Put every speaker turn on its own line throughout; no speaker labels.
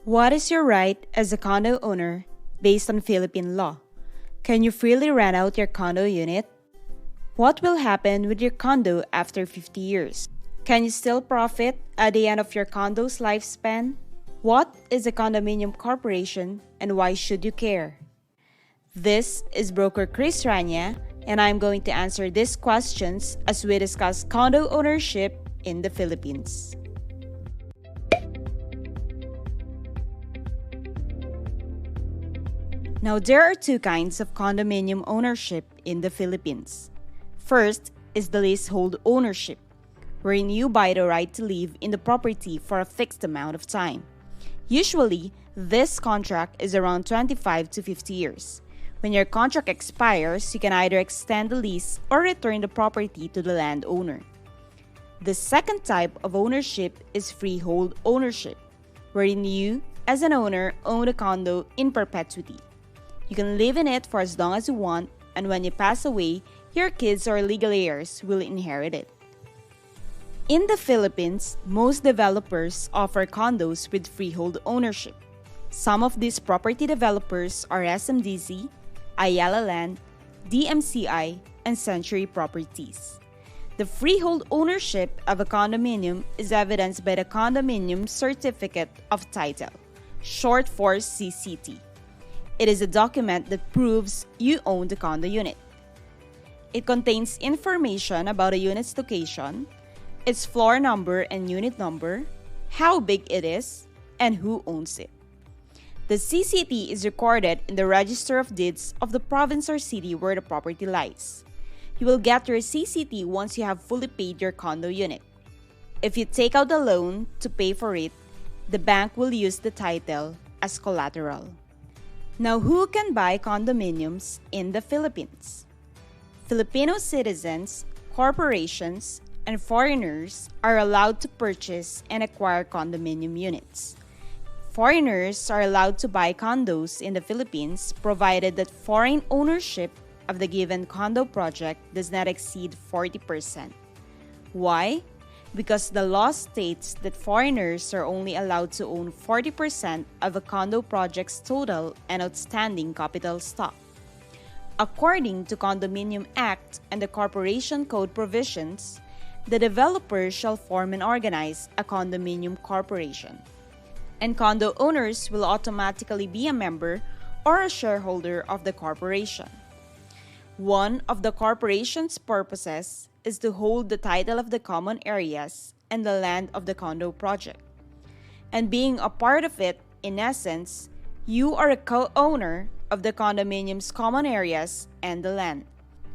What is your right as a condo owner based on Philippine law? Can you freely rent out your condo unit? What will happen with your condo after 50 years? Can you still profit at the end of your condo's lifespan? What is a condominium corporation and why should you care? This is broker Chris Rania, and I'm going to answer these questions as we discuss condo ownership in the Philippines. Now, there are two kinds of condominium ownership in the Philippines. First is the leasehold ownership, wherein you buy the right to live in the property for a fixed amount of time. Usually, this contract is around 25 to 50 years. When your contract expires, you can either extend the lease or return the property to the landowner. The second type of ownership is freehold ownership, wherein you, as an owner, own a condo in perpetuity. You can live in it for as long as you want, and when you pass away, your kids or legal heirs will inherit it. In the Philippines, most developers offer condos with freehold ownership. Some of these property developers are SMDC, Ayala Land, DMCI, and Century Properties. The freehold ownership of a condominium is evidenced by the Condominium Certificate of Title, short for CCT. It is a document that proves you own the condo unit. It contains information about a unit's location, its floor number and unit number, how big it is, and who owns it. The CCT is recorded in the Register of Deeds of the province or city where the property lies. You will get your CCT once you have fully paid your condo unit. If you take out a loan to pay for it, the bank will use the title as collateral. Now, who can buy condominiums in the Philippines? Filipino citizens, corporations, and foreigners are allowed to purchase and acquire condominium units. Foreigners are allowed to buy condos in the Philippines provided that foreign ownership of the given condo project does not exceed 40%. Why? Because the law states that foreigners are only allowed to own 40% of a condo project's total and outstanding capital stock. According to Condominium Act and the Corporation Code provisions, the developer shall form and organize a condominium corporation, and condo owners will automatically be a member or a shareholder of the corporation. One of the corporation's purposes is to hold the title of the common areas and the land of the condo project. And being a part of it, in essence, you are a co-owner of the condominium's common areas and the land.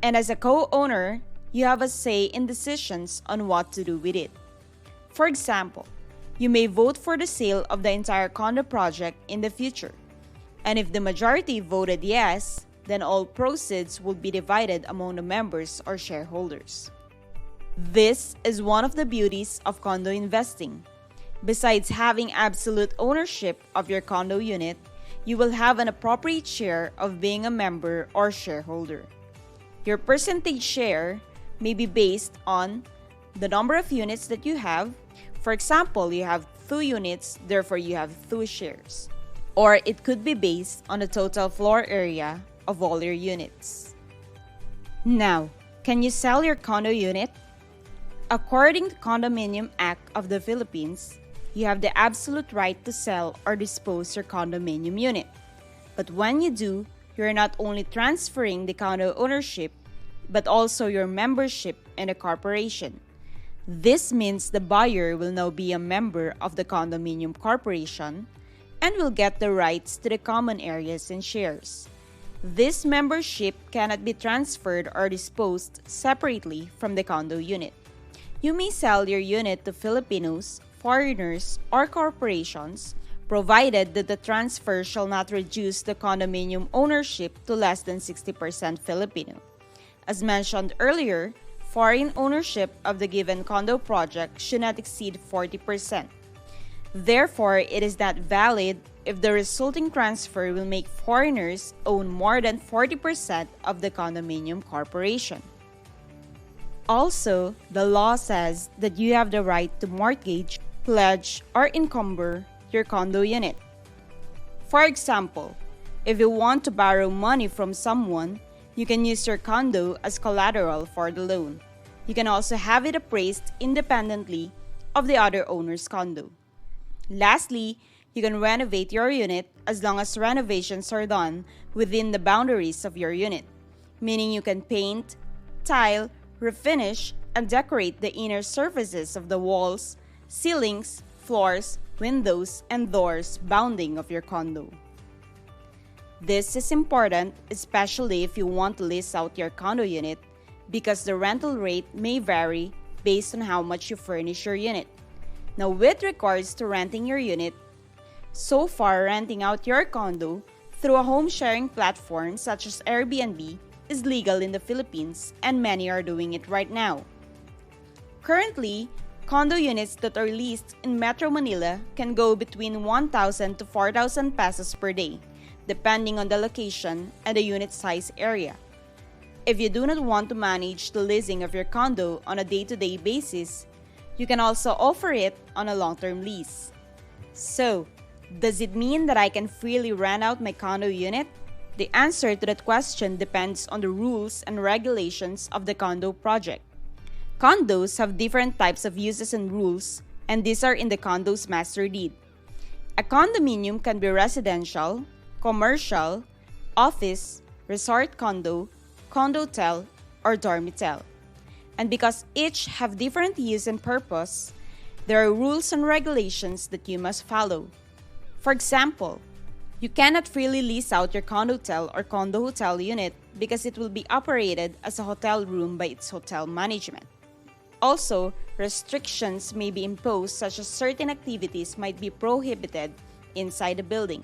And as a co-owner, you have a say in decisions on what to do with it. For example, you may vote for the sale of the entire condo project in the future. And if the majority voted yes, then all proceeds will be divided among the members or shareholders. This is one of the beauties of condo investing. Besides having absolute ownership of your condo unit, you will have an appropriate share of being a member or shareholder. Your percentage share may be based on the number of units that you have. For example, you have 2 units, therefore you have 2 shares. Or it could be based on the total floor area of all your units. Now, can you sell your condo unit? According to Condominium Act of the Philippines, you have the absolute right to sell or dispose your condominium unit. But when you do, you're not only transferring the condo ownership, but also your membership in a corporation. This means the buyer will now be a member of the condominium corporation and will get the rights to the common areas and shares. This membership cannot be transferred or disposed separately from the condo unit. You may sell your unit to Filipinos, foreigners, or corporations, provided that the transfer shall not reduce the condominium ownership to less than 60% Filipino. As mentioned earlier, foreign ownership of the given condo project should not exceed 40%. Therefore, it is not valid if the resulting transfer will make foreigners own more than 40% of the condominium corporation. Also, the law says that you have the right to mortgage, pledge, or encumber your condo unit. For example, if you want to borrow money from someone, you can use your condo as collateral for the loan. You can also have it appraised independently of the other owner's condo. Lastly, you can renovate your unit as long as renovations are done within the boundaries of your unit, meaning you can paint, tile, refinish, and decorate the inner surfaces of the walls, ceilings, floors, windows, and doors bounding of your condo. This is important, especially if you want to lease out your condo unit, because the rental rate may vary based on how much you furnish your unit. Now, with regards to renting your unit, so far renting out your condo through a home sharing platform such as Airbnb is legal in the Philippines, and many are doing it right now. Currently, condo units that are leased in Metro Manila can go between 1,000 to 4,000 pesos per day, depending on the location and the unit size area. If you do not want to manage the leasing of your condo on a day-to-day basis, you can also offer it on a long-term lease. So, does it mean that I can freely rent out my condo unit? The answer to that question depends on the rules and regulations of the condo project. Condos have different types of uses and rules, and these are in the condo's master deed. A condominium can be residential, commercial, office, resort condo, condotel, or dormitel. And because each have different use and purpose, there are rules and regulations that you must follow. For example, you cannot freely lease out your condotel or condo hotel unit because it will be operated as a hotel room by its hotel management. Also, restrictions may be imposed, such as certain activities might be prohibited inside the building.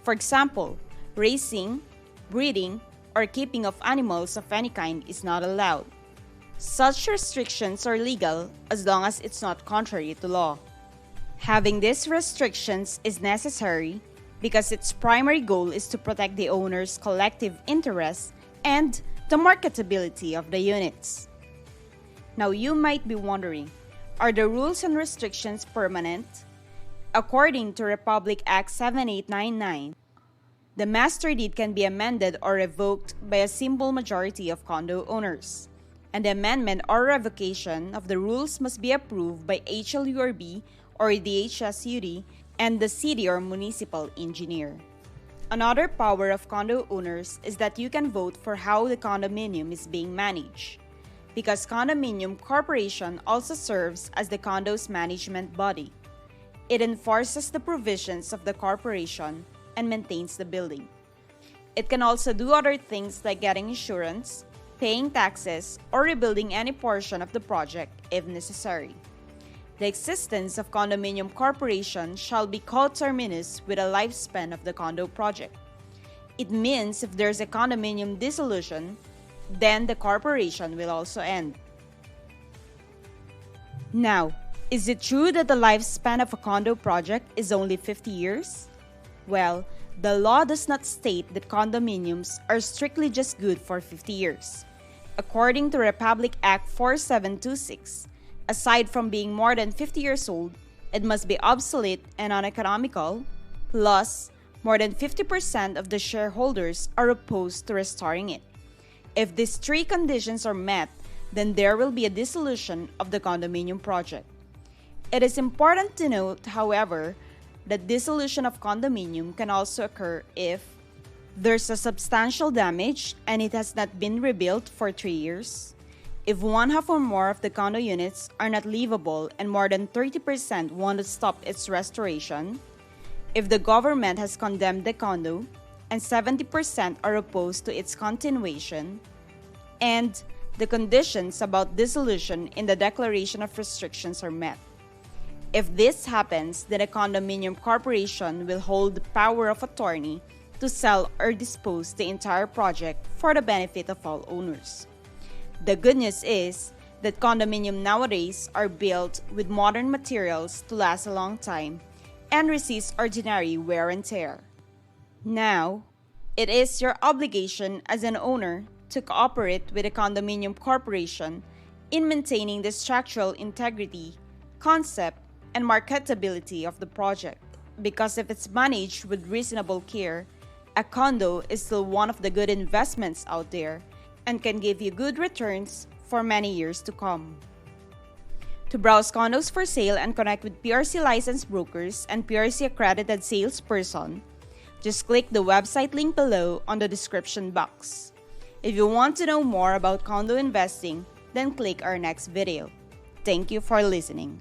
For example, raising, breeding, or keeping of animals of any kind is not allowed. Such restrictions are legal as long as it's not contrary to law. Having these restrictions is necessary because its primary goal is to protect the owner's collective interests and the marketability of the units. Now you might be wondering, are the rules and restrictions permanent? According to Republic Act 7899, the master deed can be amended or revoked by a simple majority of condo owners, and the amendment or revocation of the rules must be approved by HLURB or the HSUD and the city or municipal engineer. Another power of condo owners is that you can vote for how the condominium is being managed, because Condominium Corporation also serves as the condo's management body. It enforces the provisions of the corporation and maintains the building. It can also do other things like getting insurance, paying taxes, or rebuilding any portion of the project if necessary. The existence of Condominium Corporation shall be coterminous with a lifespan of the condo project. It means if there's a condominium dissolution, then the corporation will also end. Now, is it true that the lifespan of a condo project is only 50 years? Well, the law does not state that condominiums are strictly just good for 50 years. According to Republic Act 4726, aside from being more than 50 years old, it must be obsolete and uneconomical, plus more than 50% of the shareholders are opposed to restoring it. If these three conditions are met, then there will be a dissolution of the condominium project. It is important to note, however, that dissolution of condominium can also occur if there's a substantial damage and it has not been rebuilt for 3 years, if one half or more of the condo units are not livable and more than 30% want to stop its restoration, if the government has condemned the condo and 70% are opposed to its continuation, and the conditions about dissolution in the Declaration of Restrictions are met. If this happens, then a condominium corporation will hold the power of attorney to sell or dispose the entire project for the benefit of all owners. The good news is that condominium nowadays are built with modern materials to last a long time and resist ordinary wear and tear. Now, it is your obligation as an owner to cooperate with a condominium corporation in maintaining the structural integrity, concept, and marketability of the project. because if it's managed with reasonable care, a condo is still one of the good investments out there and can give you good returns for many years to come. To browse condos for sale and connect with PRC licensed brokers and PRC accredited salesperson, just click the website link below on the description box. If you want to know more about condo investing, then click our next video. Thank you for listening.